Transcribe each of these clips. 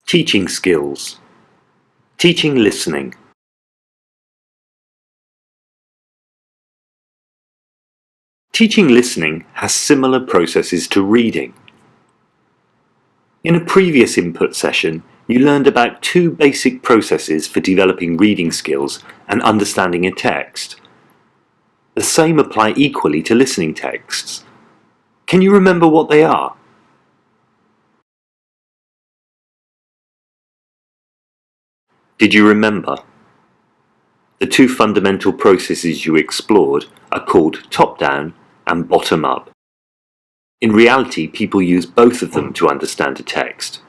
Teaching skills. Teaching listening. Teaching listening has similar processes to reading. In a previous input session, you learned about two basic processes for developing reading skills and understanding a text. The same apply equally to listening texts. Can you remember what they are? Did you remember? The two fundamental processes you explored are called top-down and bottom-up. In reality, people use both of them to understand a text.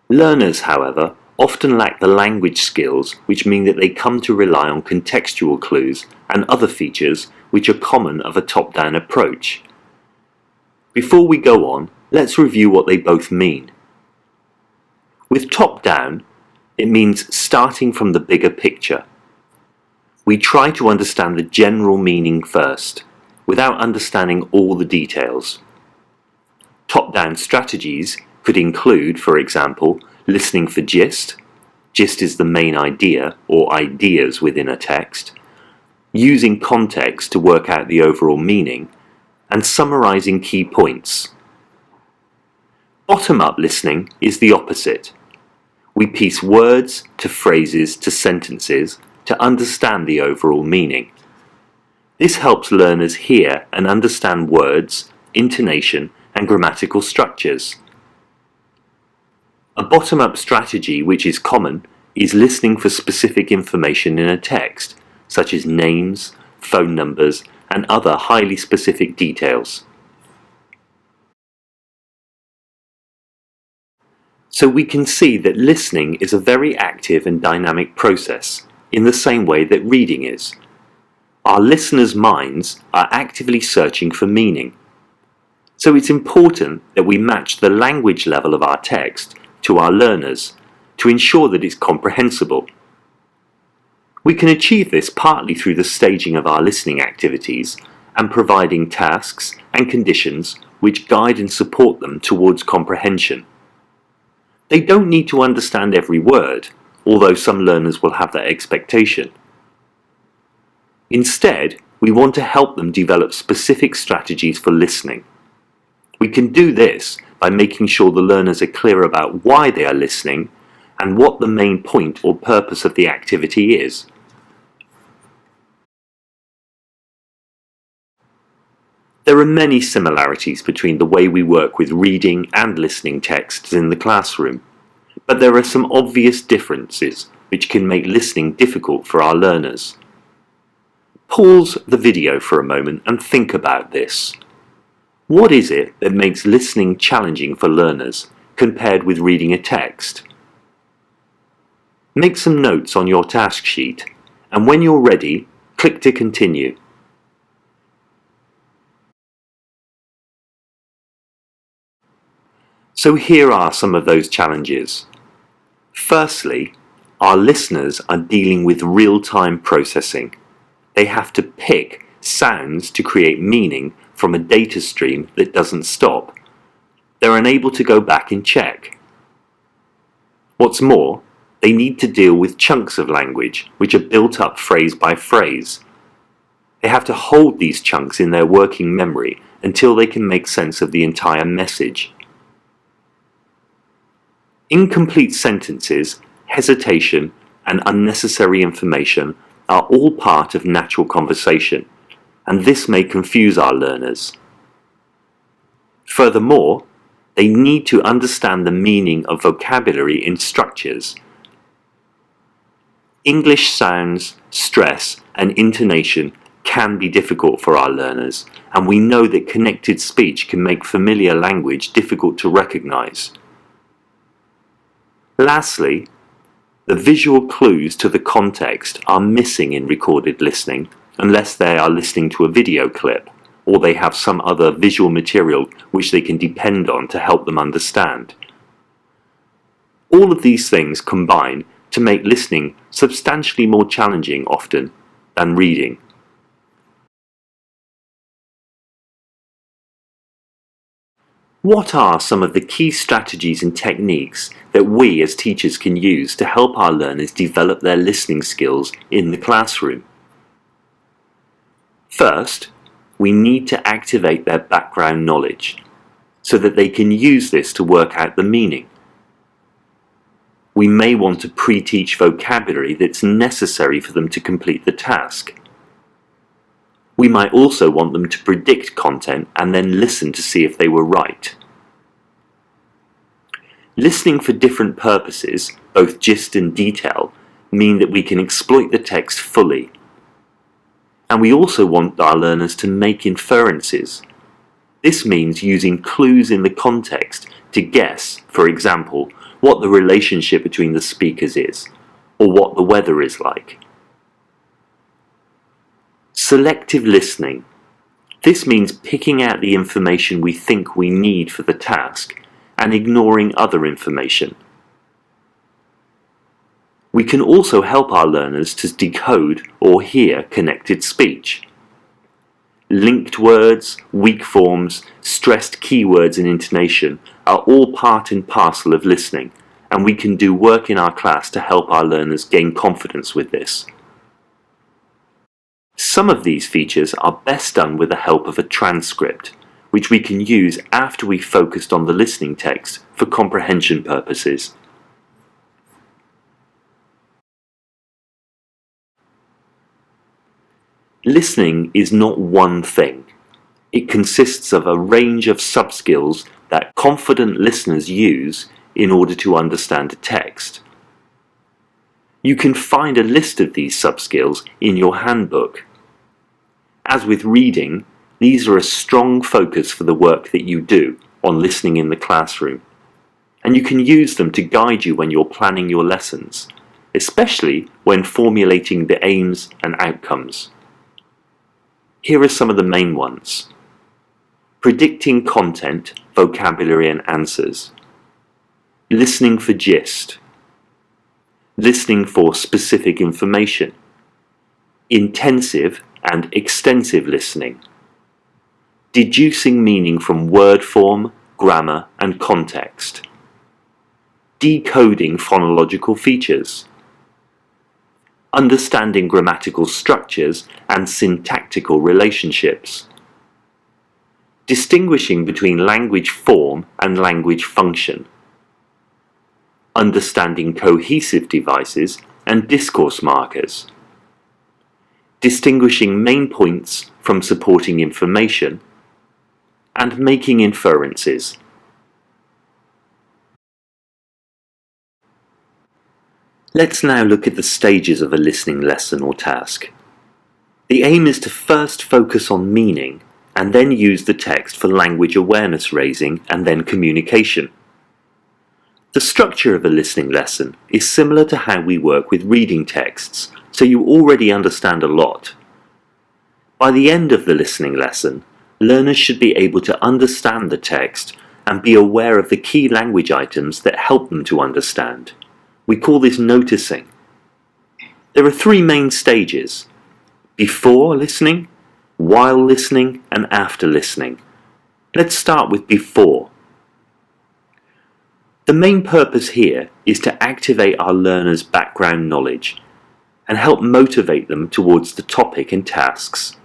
Learners, however, often lack the language skills, which mean that they come to rely on contextual clues and other features which are common of a top-down approach. Before we go on, let's review what they both mean. With top-down, it means starting from the bigger picture. We try to understand the general meaning first, without understanding all the details. Top-down strategies could include, for example, listening for gist. Gist is the main idea or ideas within a text, using context to work out the overall meaning, and summarizing key points. Bottom-up listening is the opposite. We piece words to phrases to sentences to understand the overall meaning. This helps learners hear and understand words, intonation, and grammatical structures. A bottom-up strategy which is common is listening for specific information in a text, such as names, phone numbers, and other highly specific details. So we can see that listening is a very active and dynamic process, in the same way that reading is. Our listeners' minds are actively searching for meaning. So it's important that we match the language level of our text to our learners to ensure that it's comprehensible. We can achieve this partly through the staging of our listening activities and providing tasks and conditions which guide and support them towards comprehension. They don't need to understand every word, although some learners will have that expectation. Instead, we want to help them develop specific strategies for listening. We can do this by making sure the learners are clear about why they are listening and what the main point or purpose of the activity is. There are many similarities between the way we work with reading and listening texts in the classroom, but there are some obvious differences which can make listening difficult for our learners. Pause the video for a moment and think about this. What is it that makes listening challenging for learners compared with reading a text? Make some notes on your task sheet, and when you're ready, click to continue. So here are some of those challenges. Firstly, our listeners are dealing with real-time processing. They have to pick sounds to create meaning from a data stream that doesn't stop. They're unable to go back and check. What's more, they need to deal with chunks of language which are built up phrase by phrase. They have to hold these chunks in their working memory until they can make sense of the entire message. Incomplete sentences, hesitation, and unnecessary information are all part of natural conversation, and this may confuse our learners. Furthermore, they need to understand the meaning of vocabulary in structures. English sounds, stress, and intonation can be difficult for our learners, and we know that connected speech can make familiar language difficult to recognize. Lastly, the visual clues to the context are missing in recorded listening unless they are listening to a video clip or they have some other visual material which they can depend on to help them understand. All of these things combine to make listening substantially more challenging often than reading. What are some of the key strategies and techniques that we as teachers can use to help our learners develop their listening skills in the classroom? First, we need to activate their background knowledge so that they can use this to work out the meaning. We may want to pre-teach vocabulary that's necessary for them to complete the task. We might also want them to predict content and then listen to see if they were right. Listening for different purposes, both gist and detail, mean that we can exploit the text fully. And we also want our learners to make inferences. This means using clues in the context to guess, for example, what the relationship between the speakers is, or what the weather is like. Selective listening. This means picking out the information we think we need for the task and ignoring other information. We can also help our learners to decode or hear connected speech. Linked words, weak forms, stressed keywords and intonation are all part and parcel of listening, and we can do work in our class to help our learners gain confidence with this. Some of these features are best done with the help of a transcript, which we can use after we've focused on the listening text for comprehension purposes. Listening is not one thing. It consists of a range of sub-skills that confident listeners use in order to understand a text. You can find a list of these sub-skills in your handbook. As with reading, these are a strong focus for the work that you do on listening in the classroom, and you can use them to guide you when you're planning your lessons, especially when formulating the aims and outcomes. Here are some of the main ones. Predicting content, vocabulary and answers. Listening for gist. Listening for specific information. Intensive and extensive listening. Deducing meaning from word form, grammar and context. Decoding phonological features. Understanding grammatical structures and syntactical relationships. Distinguishing between language form and language function. Understanding cohesive devices and discourse markers. Distinguishing main points from supporting information, and making inferences. Let's now look at the stages of a listening lesson or task. The aim is to first focus on meaning and then use the text for language awareness raising and then communication. The structure of a listening lesson is similar to how we work with reading texts, so you already understand a lot. By the end of the listening lesson, learners should be able to understand the text and be aware of the key language items that help them to understand. We call this noticing. There are three main stages: before listening, while listening, and after listening. Let's start with before. The main purpose here is to activate our learners' background knowledge and help motivate them towards the topic and tasks.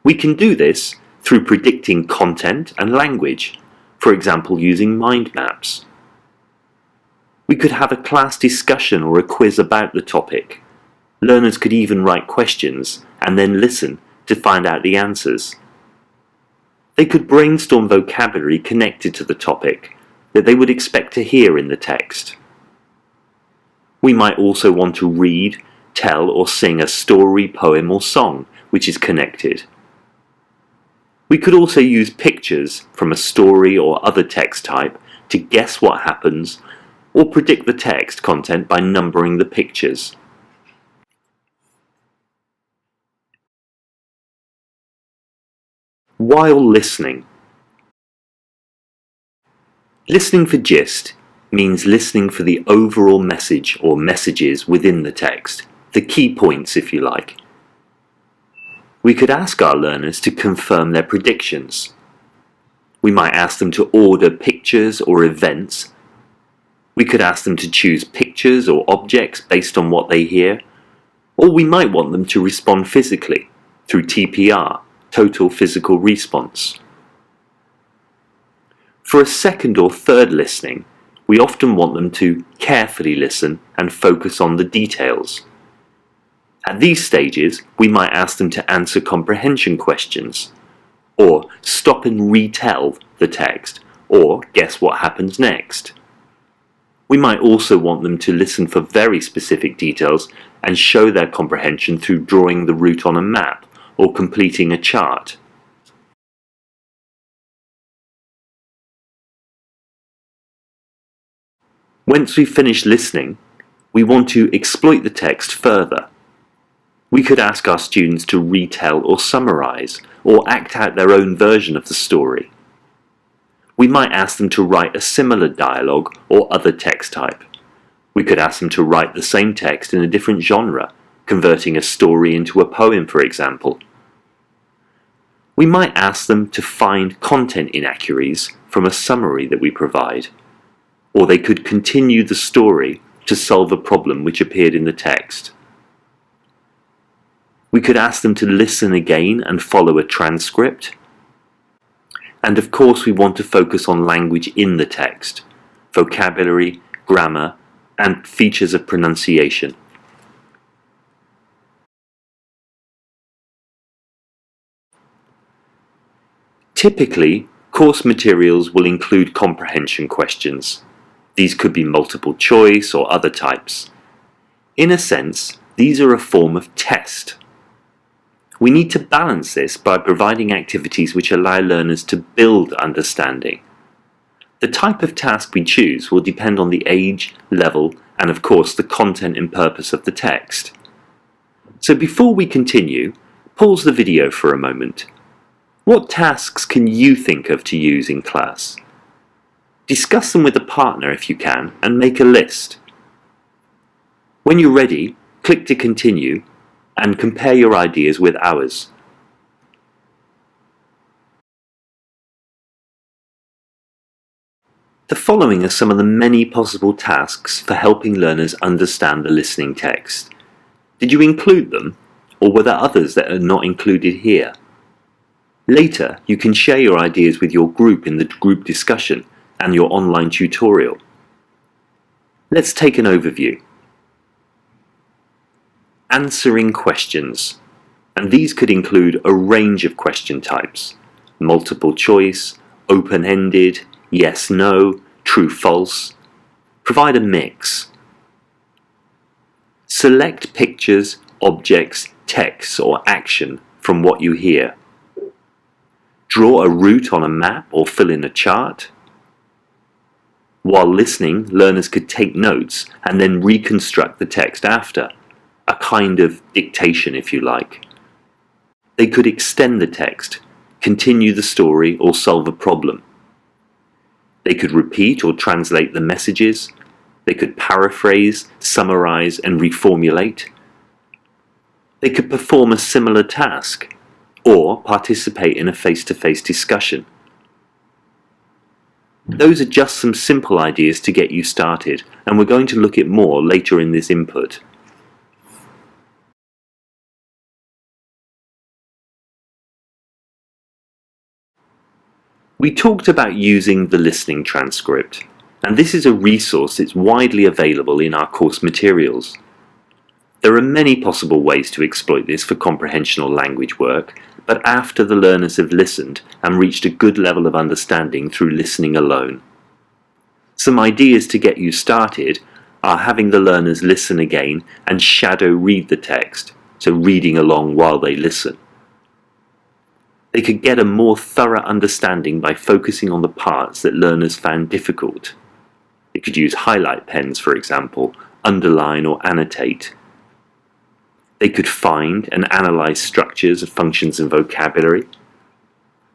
We can do this through predicting content and language, for example using mind maps. We could have a class discussion or a quiz about the topic. Learners could even write questions and then listen to find out the answers. They could brainstorm vocabulary connected to the topic that they would expect to hear in the text. We might also want to read, tell or sing a story, poem or song which is connected. We could also use pictures from a story or other text type to guess what happens or predict the text content by numbering the pictures. While listening. Listening for gist means listening for the overall message or messages within the text, the key points if you like. We could ask our learners to confirm their predictions. We might ask them to order pictures or events. We could ask them to choose pictures or objects based on what they hear. Or we might want them to respond physically through TPR, total physical response. For a second or third listening, we often want them to carefully listen and focus on the details. At these stages, we might ask them to answer comprehension questions, or stop and retell the text, or guess what happens next. We might also want them to listen for very specific details and show their comprehension through drawing the route on a map or completing a chart. Once we've finished listening, we want to exploit the text further. We could ask our students to retell or summarize, or act out their own version of the story. We might ask them to write a similar dialogue or other text type. We could ask them to write the same text in a different genre, converting a story into a poem, for example. We might ask them to find content inaccuracies from a summary that we provide, or they could continue the story to solve a problem which appeared in the text. We could ask them to listen again and follow a transcript. And of course we want to focus on language in the text, vocabulary, grammar, and features of pronunciation. Typically, course materials will include comprehension questions. These could be multiple choice or other types. In a sense, these are a form of test. We need to balance this by providing activities which allow learners to build understanding. The type of task we choose will depend on the age, level, and of course the content and purpose of the text. So before we continue, pause the video for a moment. What tasks can you think of to use in class? Discuss them with a partner if you can, and make a list. When you're ready, click to continue and compare your ideas with ours. The following are some of the many possible tasks for helping learners understand the listening text. Did you include them, or were there others that are not included here? Later, you can share your ideas with your group in the group discussion and your online tutorial. Let's take an overview. Answering questions, and these could include a range of question types: multiple choice, open-ended, yes, no, true, false. Provide a mix. Select pictures, objects, text, or action from what you hear. Draw a route on a map or fill in a chart. While listening, learners could take notes and then reconstruct the text after, a kind of dictation if you like. They could extend the text, continue the story, or solve a problem. They could repeat or translate the messages. They could paraphrase, summarize, and reformulate. They could perform a similar task, or participate in a face-to-face discussion. Those are just some simple ideas to get you started, and we're going to look at more later in this input. We talked about using the listening transcript, and this is a resource that's widely available in our course materials. There are many possible ways to exploit this for comprehensional language work, but after the learners have listened and reached a good level of understanding through listening alone. Some ideas to get you started are having the learners listen again and shadow read the text, so reading along while they listen. They could get a more thorough understanding by focusing on the parts that learners found difficult. They could use highlight pens, for example, underline or annotate. They could find and analyze structures, functions, and vocabulary.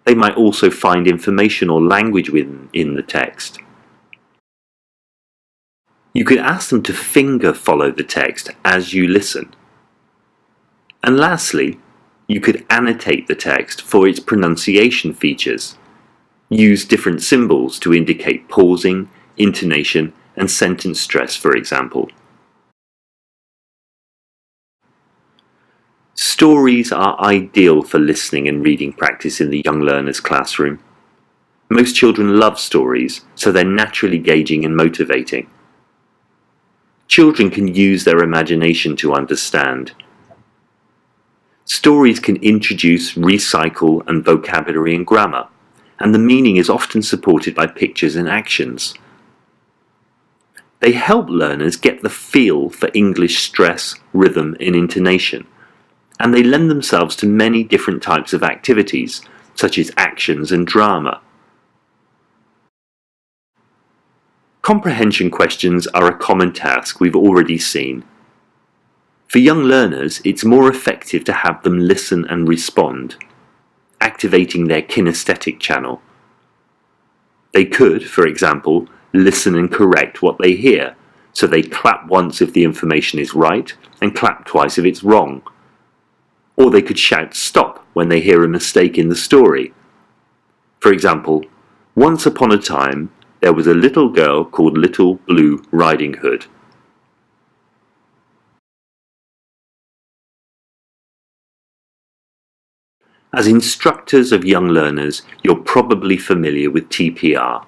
They might also find information or language within the text. You could ask them to finger follow the text as you listen. And lastly, you could annotate the text for its pronunciation features. Use different symbols to indicate pausing, intonation, and sentence stress, for example. Stories are ideal for listening and reading practice in the young learner's classroom. Most children love stories, so they're naturally engaging and motivating. Children can use their imagination to understand. Stories can introduce, recycle, and vocabulary and grammar, and the meaning is often supported by pictures and actions. They help learners get the feel for English stress, rhythm, and intonation, and they lend themselves to many different types of activities, such as actions and drama. Comprehension questions are a common task we've already seen. For young learners, it's more effective to have them listen and respond, activating their kinesthetic channel. They could, for example, listen and correct what they hear, so they clap once if the information is right and clap twice if it's wrong. Or they could shout stop when they hear a mistake in the story. For example, once upon a time, there was a little girl called Little Blue Riding Hood. As instructors of young learners, you're probably familiar with TPR.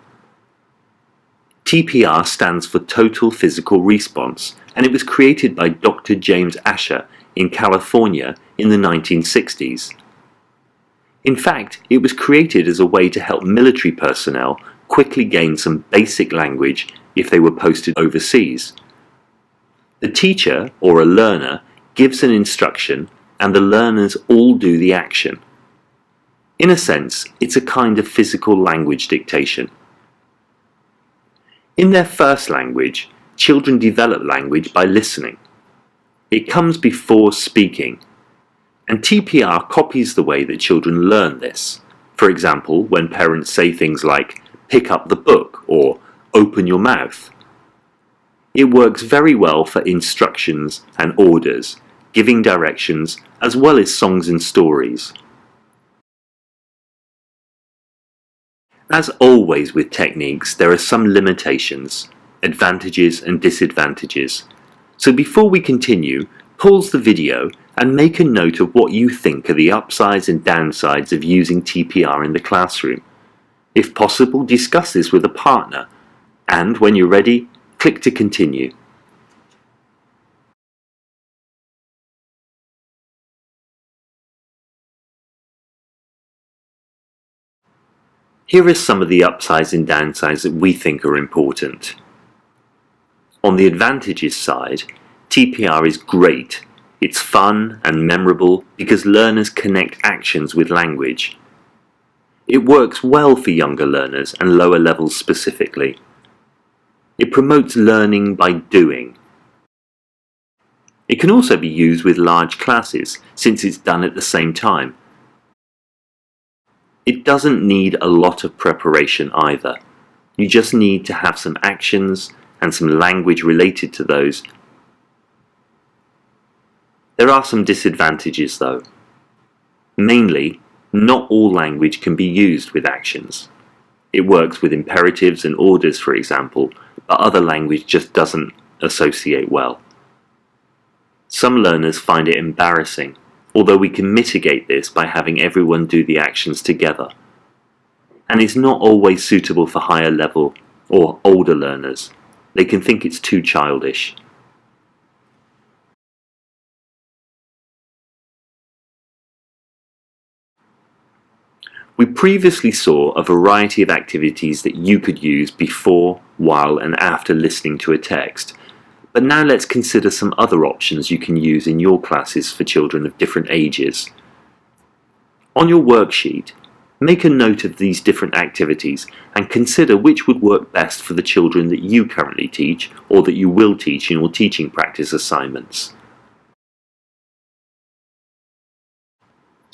TPR stands for Total Physical Response, and it was created by Dr. James Asher in California in the 1960s. In fact, it was created as a way to help military personnel quickly gain some basic language if they were posted overseas. The teacher, or a learner, gives an instruction and the learners all do the action. In a sense, it's a kind of physical language dictation. In their first language, children develop language by listening. It comes before speaking, and TPR copies the way that children learn this. For example, when parents say things like, pick up the book, or open your mouth. It works very well for instructions and orders, giving directions, as well as songs and stories. As always with techniques, there are some limitations, advantages and disadvantages. So before we continue, pause the video and make a note of what you think are the upsides and downsides of using TPR in the classroom. If possible, discuss this with a partner, and when you're ready, click to continue. Here are some of the upsides and downsides that we think are important. On the advantages side, TPR is great. It's fun and memorable because learners connect actions with language. It works well for younger learners and lower levels specifically. It promotes learning by doing. It can also be used with large classes since it's done at the same time. It doesn't need a lot of preparation either. You just need to have some actions and some language related to those. There are some disadvantages though. Mainly, not all language can be used with actions. It works with imperatives and orders, for example, but other language just doesn't associate well. Some learners find it embarrassing, although we can mitigate this by having everyone do the actions together. And it's not always suitable for higher level or older learners. They can think it's too childish. We previously saw a variety of activities that you could use before, while, and after listening to a text. But now let's consider some other options you can use in your classes for children of different ages. On your worksheet, make a note of these different activities and consider which would work best for the children that you currently teach or that you will teach in your teaching practice assignments.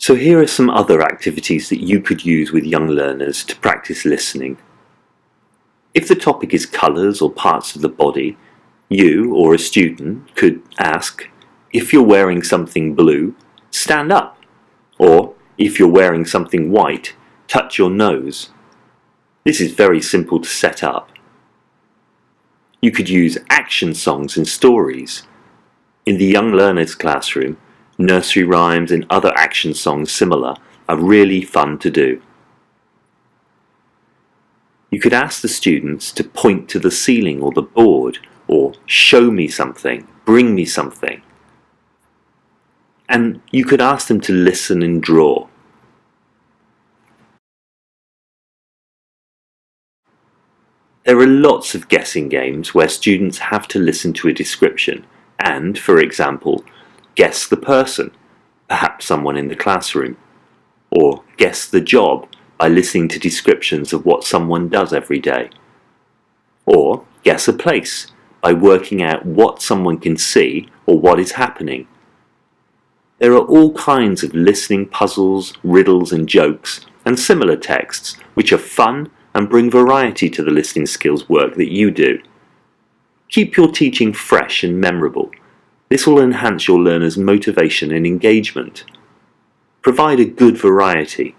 So here are some other activities that you could use with young learners to practice listening. If the topic is colours or parts of the body, you or a student could ask, if you're wearing something blue, stand up. Or, if you're wearing something white, touch your nose. This is very simple to set up. You could use action songs and stories. In the young learners classroom, nursery rhymes and other action songs similar are really fun to do. You could ask the students to point to the ceiling or the board, or show me something, bring me something. And you could ask them to listen and draw. There are lots of guessing games where students have to listen to a description and, for example, guess the person, perhaps someone in the classroom, or guess the job by listening to descriptions of what someone does every day, or guess a place by working out what someone can see or what is happening. There are all kinds of listening puzzles, riddles and jokes and similar texts which are fun and bring variety to the listening skills work that you do. Keep your teaching fresh and memorable. This will enhance your learners' motivation and engagement. Provide a good variety.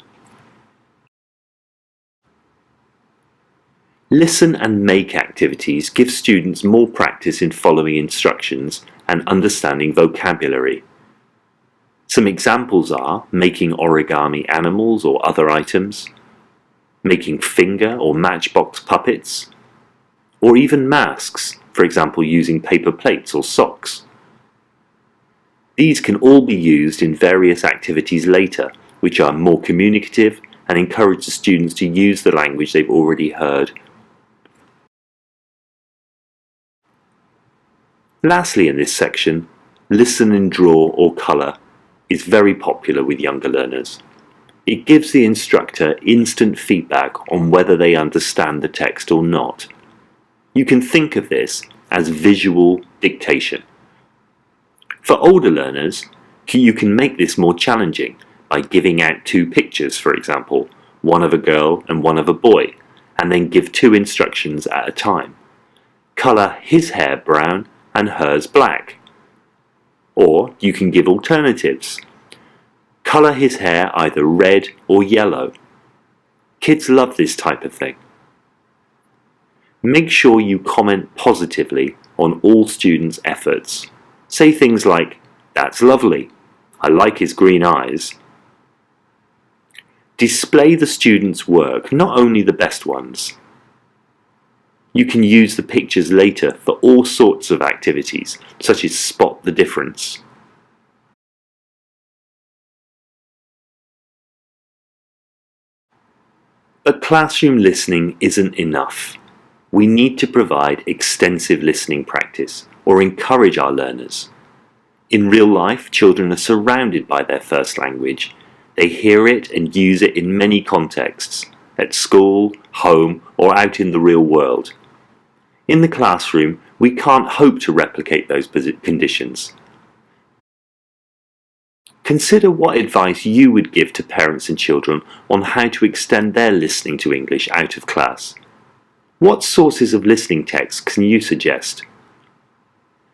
Listen and make activities give students more practice in following instructions and understanding vocabulary. Some examples are making origami animals or other items, making finger or matchbox puppets, or even masks, for example using paper plates or socks. These can all be used in various activities later, which are more communicative and encourage the students to use the language they've already heard. Lastly in this section, listen and draw or colour is very popular with younger learners. It gives the instructor instant feedback on whether they understand the text or not. You can think of this as visual dictation. For older learners, you can make this more challenging by giving out two pictures, for example, one of a girl and one of a boy, and then give two instructions at a time. Colour his hair brown and hers black. Or you can give alternatives. Colour his hair either red or yellow. Kids love this type of thing. Make sure you comment positively on all students' efforts. Say things like, "That's lovely. I like his green eyes." Display the students' work, not only the best ones. You can use the pictures later for all sorts of activities, such as spot the difference. But classroom listening isn't enough. We need to provide extensive listening practice or encourage our learners. In real life, children are surrounded by their first language. They hear it and use it in many contexts, at school, home, or out in the real world. In the classroom, we can't hope to replicate those conditions. Consider what advice you would give to parents and children on how to extend their listening to English out of class. What sources of listening texts can you suggest?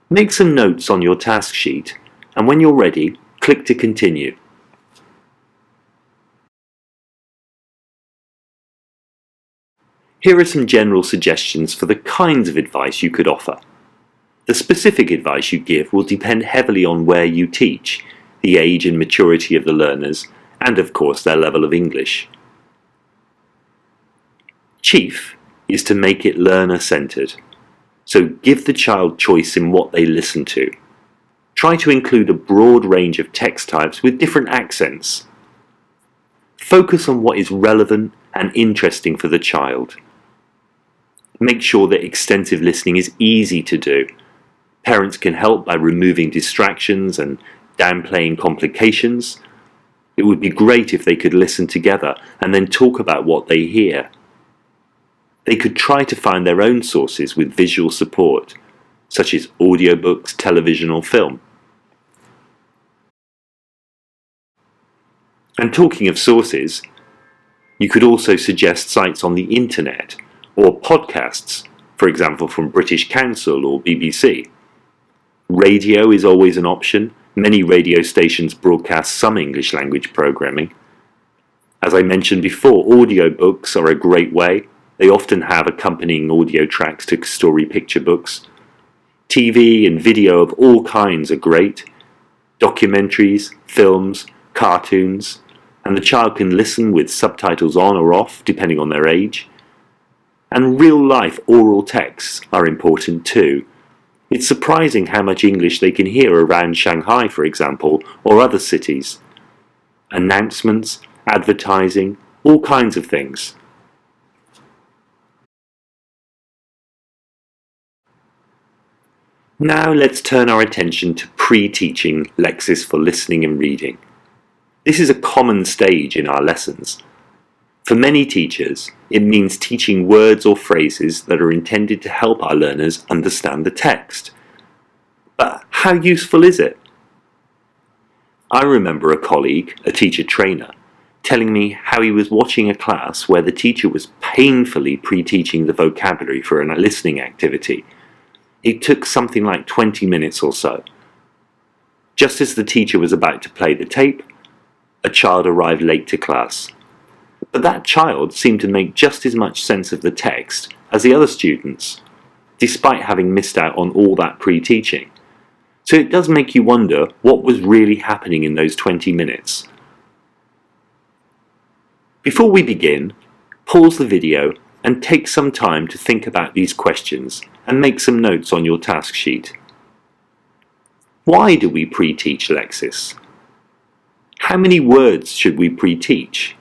Make some notes on your task sheet, and when you're ready, click to continue. Here are some general suggestions for the kinds of advice you could offer. The specific advice you give will depend heavily on where you teach, the age and maturity of the learners, and of course their level of English. Chief is to make it learner-centered. So give the child choice in what they listen to. Try to include a broad range of text types with different accents. Focus on what is relevant and interesting for the child. Make sure that extensive listening is easy to do. Parents can help by removing distractions and downplaying complications. It would be great if they could listen together and then talk about what they hear. They could try to find their own sources with visual support, such as audiobooks, television or film. And talking of sources, you could also suggest sites on the internet or podcasts, for example from British Council or BBC. Radio is always an option. Many radio stations broadcast some English language programming. As I mentioned before, audiobooks are a great way. They often have accompanying audio tracks to story picture books. TV and video of all kinds are great. Documentaries, films, cartoons, and the child can listen with subtitles on or off depending on their age. And real-life oral texts are important too. It's surprising how much English they can hear around Shanghai, for example, or other cities. Announcements, advertising, all kinds of things. Now let's turn our attention to pre-teaching lexis for listening and reading. This is a common stage in our lessons. For many teachers, it means teaching words or phrases that are intended to help our learners understand the text. But how useful is it? I remember a colleague, a teacher trainer, telling me how he was watching a class where the teacher was painfully pre-teaching the vocabulary for a listening activity. It took something like 20 minutes or so. Just as the teacher was about to play the tape, a child arrived late to class. But that child seemed to make just as much sense of the text as the other students, despite having missed out on all that pre-teaching. So it does make you wonder what was really happening in those 20 minutes. Before we begin, pause the video and take some time to think about these questions and make some notes on your task sheet. Why do we pre-teach lexis? How many words should we pre-teach?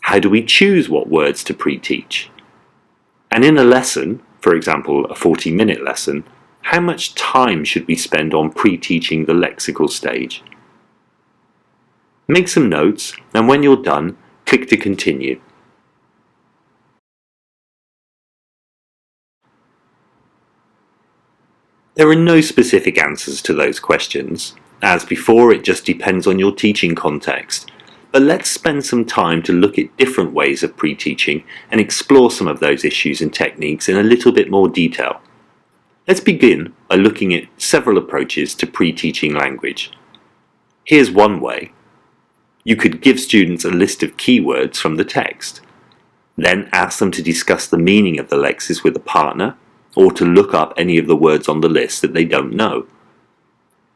How do we choose what words to pre-teach? And in a lesson, for example a 40-minute lesson, how much time should we spend on pre-teaching the lexical stage? Make some notes, and when you're done, click to continue. There are no specific answers to those questions. As before, it just depends on your teaching context. But let's spend some time to look at different ways of pre-teaching and explore some of those issues and techniques in a little bit more detail. Let's begin by looking at several approaches to pre-teaching language. Here's one way. You could give students a list of keywords from the text. Then ask them to discuss the meaning of the lexis with a partner, or to look up any of the words on the list that they don't know.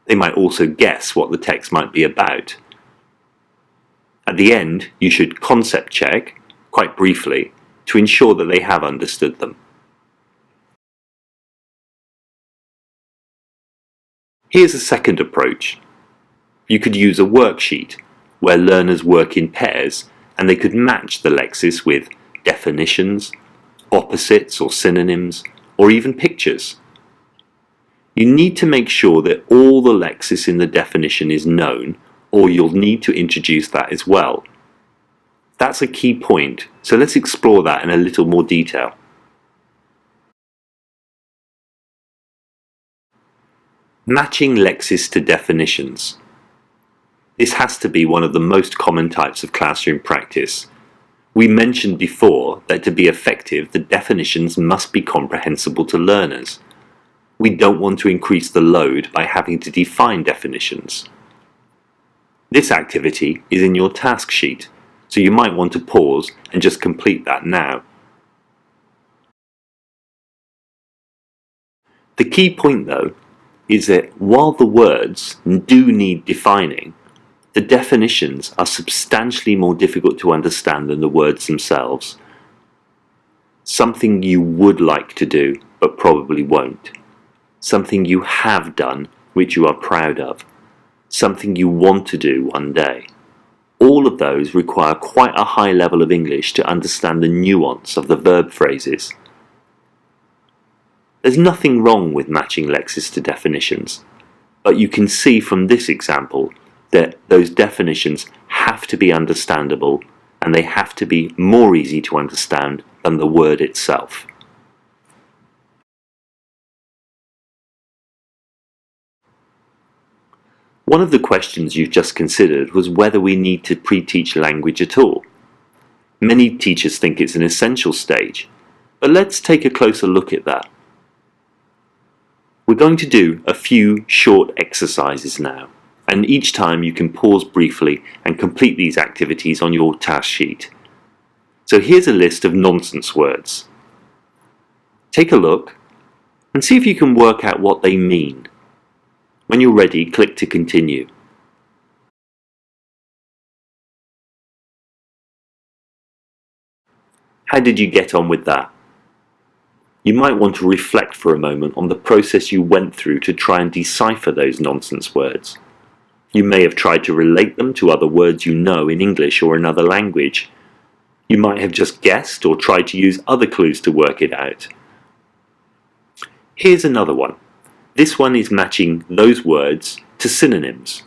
They might also guess what the text might be about. At the end, you should concept check, quite briefly, to ensure that they have understood them. Here's a second approach. You could use a worksheet where learners work in pairs and they could match the lexis with definitions, opposites or synonyms, or even pictures. You need to make sure that all the lexis in the definition is known, or you'll need to introduce that as well. That's a key point, so let's explore that in a little more detail. Matching lexis to definitions. This has to be one of the most common types of classroom practice. We mentioned before that to be effective, the definitions must be comprehensible to learners. We don't want to increase the load by having to define definitions. This activity is in your task sheet, so you might want to pause and just complete that now. The key point though is that while the words do need defining, the definitions are substantially more difficult to understand than the words themselves. Something you would like to do, but probably won't. Something you have done, which you are proud of. Something you want to do one day. All of those require quite a high level of English to understand the nuance of the verb phrases. There's nothing wrong with matching lexis to definitions, but you can see from this example that those definitions have to be understandable and they have to be more easy to understand than the word itself. One of the questions you've just considered was whether we need to pre-teach language at all. Many teachers think it's an essential stage, but let's take a closer look at that. We're going to do a few short exercises now, and each time you can pause briefly and complete these activities on your task sheet. So here's a list of nonsense words. Take a look and see if you can work out what they mean. When you're ready, click to continue. How did you get on with that? You might want to reflect for a moment on the process you went through to try and decipher those nonsense words. You may have tried to relate them to other words you know in English or another language. You might have just guessed or tried to use other clues to work it out. Here's another one. This one is matching those words to synonyms.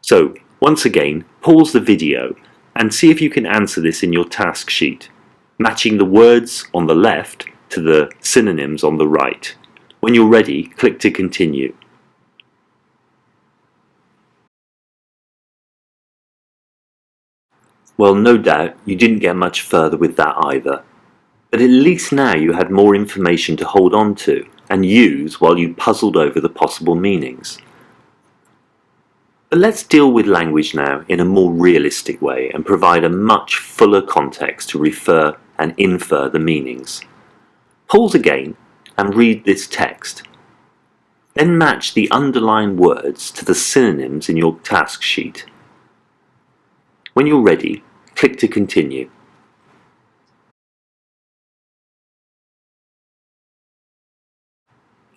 So, once again, pause the video and see if you can answer this in your task sheet, matching the words on the left to the synonyms on the right. When you're ready, click to continue. Well, no doubt you didn't get much further with that either, but at least now you had more information to hold on to and use while you puzzled over the possible meanings. But let's deal with language now in a more realistic way and provide a much fuller context to refer and infer the meanings. Pause again and read this text. Then match the underlined words to the synonyms in your task sheet. When you're ready, click to continue.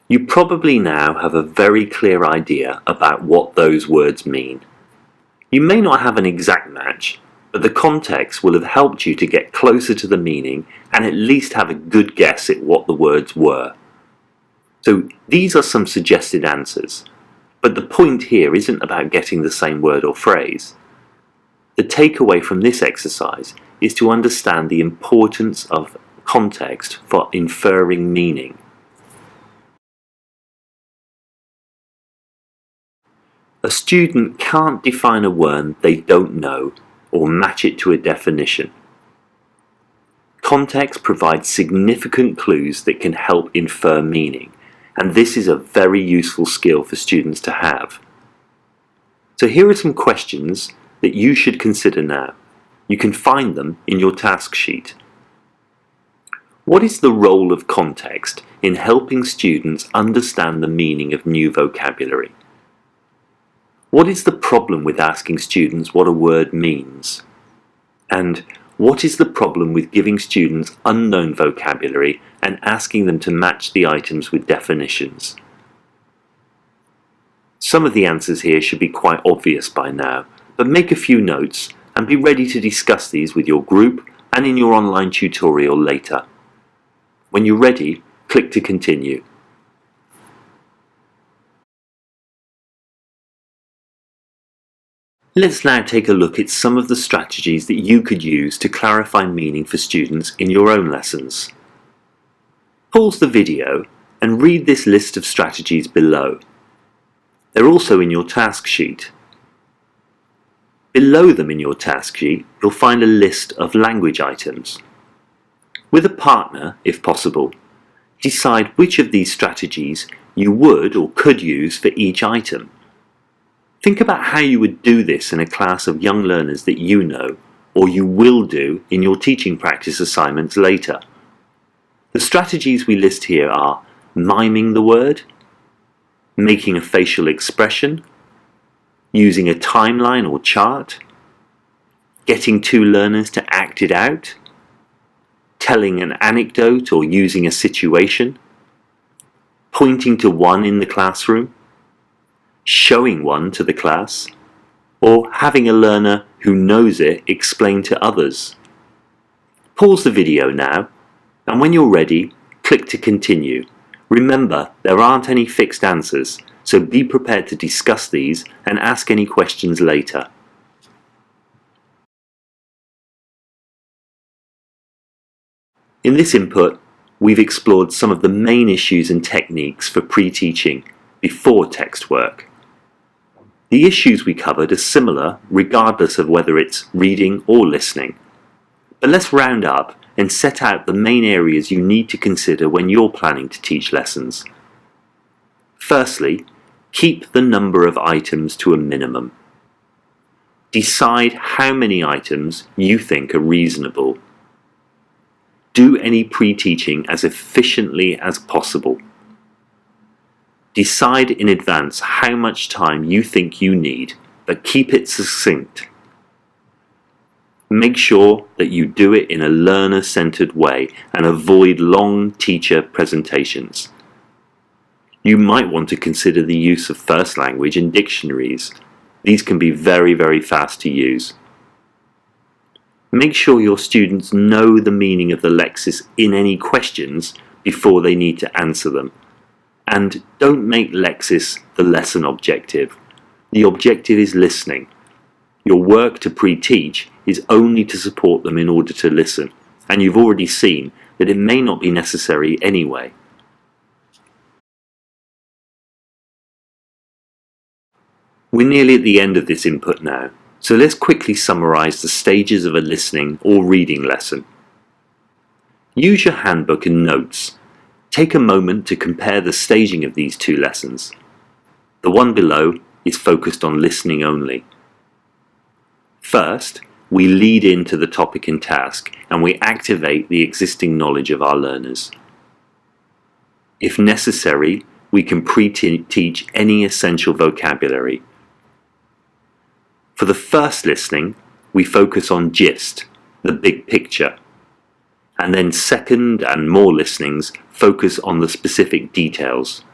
You probably now have a very clear idea about what those words mean. You may not have an exact match, but the context will have helped you to get closer to the meaning and at least have a good guess at what the words were. So these are some suggested answers, but the point here isn't about getting the same word or phrase. The takeaway from this exercise is to understand the importance of context for inferring meaning. A student can't define a word they don't know or match it to a definition. Context provides significant clues that can help infer meaning, and this is a very useful skill for students to have. So here are some questions that you should consider now. You can find them in your task sheet. What is the role of context in helping students understand the meaning of new vocabulary? What is the problem with asking students what a word means? And what is the problem with giving students unknown vocabulary and asking them to match the items with definitions? Some of the answers here should be quite obvious by now, but make a few notes and be ready to discuss these with your group and in your online tutorial later. When you're ready, click to continue. Let's now take a look at some of the strategies that you could use to clarify meaning for students in your own lessons. Pause the video and read this list of strategies below. They're also in your task sheet. Below them in your task sheet, you'll find a list of language items. With a partner, if possible, decide which of these strategies you would or could use for each item. Think about how you would do this in a class of young learners that you know, or you will do in your teaching practice assignments later. The strategies we list here are miming the word, making a facial expression, using a timeline or chart, getting two learners to act it out, telling an anecdote or using a situation, pointing to one in the classroom, showing one to the class, or having a learner who knows it explain to others. Pause the video now, and when you're ready, click to continue. Remember, there aren't any fixed answers, so be prepared to discuss these and ask any questions later. In this input, we've explored some of the main issues and techniques for pre-teaching before text work. The issues we covered are similar regardless of whether it's reading or listening. But let's round up and set out the main areas you need to consider when you're planning to teach lessons. Firstly, keep the number of items to a minimum. Decide how many items you think are reasonable Do any pre-teaching as efficiently as possible. Decide in advance how much time you think you need, but keep it succinct. Make sure that you do it in a learner-centered way and avoid long teacher presentations. You might want to consider the use of first language and dictionaries. These can be very, very fast to use. Make sure your students know the meaning of the lexis in any questions before they need to answer them. And don't make lexis the lesson objective. The objective is listening. Your work to pre-teach is only to support them in order to listen, and you've already seen that it may not be necessary anyway. We're nearly at the end of this input now, so let's quickly summarize the stages of a listening or reading lesson. Use your handbook and notes. Take a moment to compare the staging of these two lessons. The one below is focused on listening only. First, we lead into the topic and task, and we activate the existing knowledge of our learners. If necessary, we can pre-teach any essential vocabulary. For the first listening, we focus on gist, the big picture, and then second and more listenings focus on the specific details.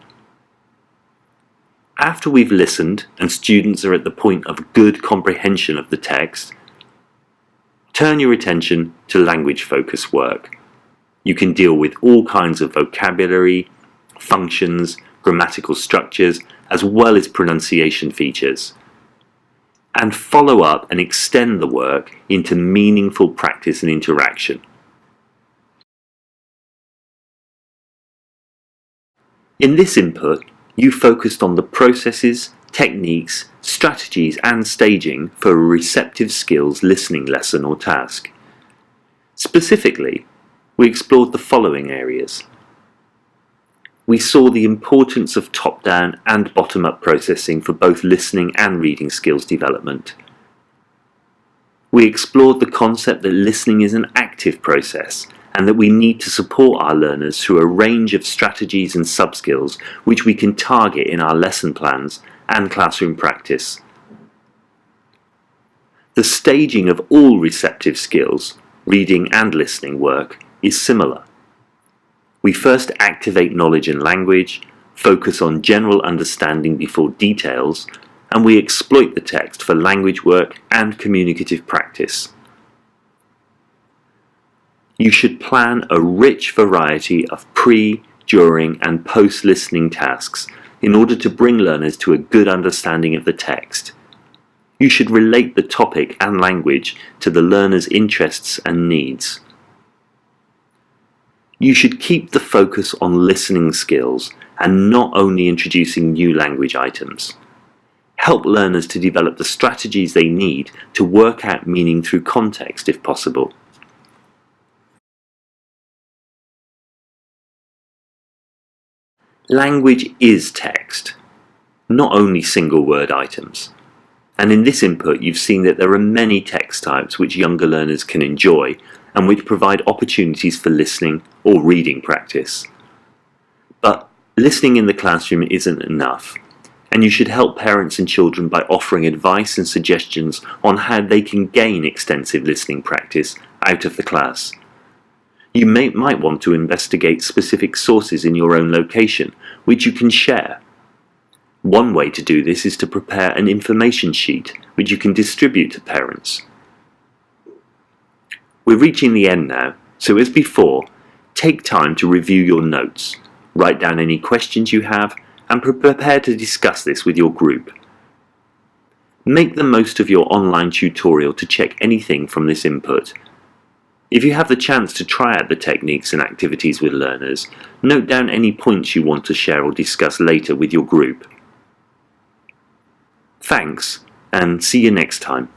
After we've listened and students are at the point of good comprehension of the text, turn your attention to language-focused work. You can deal with all kinds of vocabulary, functions, grammatical structures, as well as pronunciation features. And follow up and extend the work into meaningful practice and interaction. In this input, you focused on the processes, techniques, strategies and staging for a receptive skills listening lesson or task. Specifically, we explored the following areas. We saw the importance of top-down and bottom-up processing for both listening and reading skills development. We explored the concept that listening is an active process and that we need to support our learners through a range of strategies and sub-skills which we can target in our lesson plans and classroom practice. The staging of all receptive skills, reading and listening work, is similar. We first activate knowledge and language, focus on general understanding before details, and we exploit the text for language work and communicative practice. You should plan a rich variety of pre, during, and post-listening tasks in order to bring learners to a good understanding of the text. You should relate the topic and language to the learner's interests and needs. You should keep the focus on listening skills and not only introducing new language items. Help learners to develop the strategies they need to work out meaning through context if possible. Language is text, not only single word items. And in this input you've seen that there are many text types which younger learners can enjoy and which provide opportunities for listening or reading practice. But listening in the classroom isn't enough, and you should help parents and children by offering advice and suggestions on how they can gain extensive listening practice out of the class. You might want to investigate specific sources in your own location, which you can share. One way to do this is to prepare an information sheet, which you can distribute to parents. We're reaching the end now, so as before, take time to review your notes, write down any questions you have, and prepare to discuss this with your group. Make the most of your online tutorial to check anything from this input. If you have the chance to try out the techniques and activities with learners, note down any points you want to share or discuss later with your group. Thanks, and see you next time.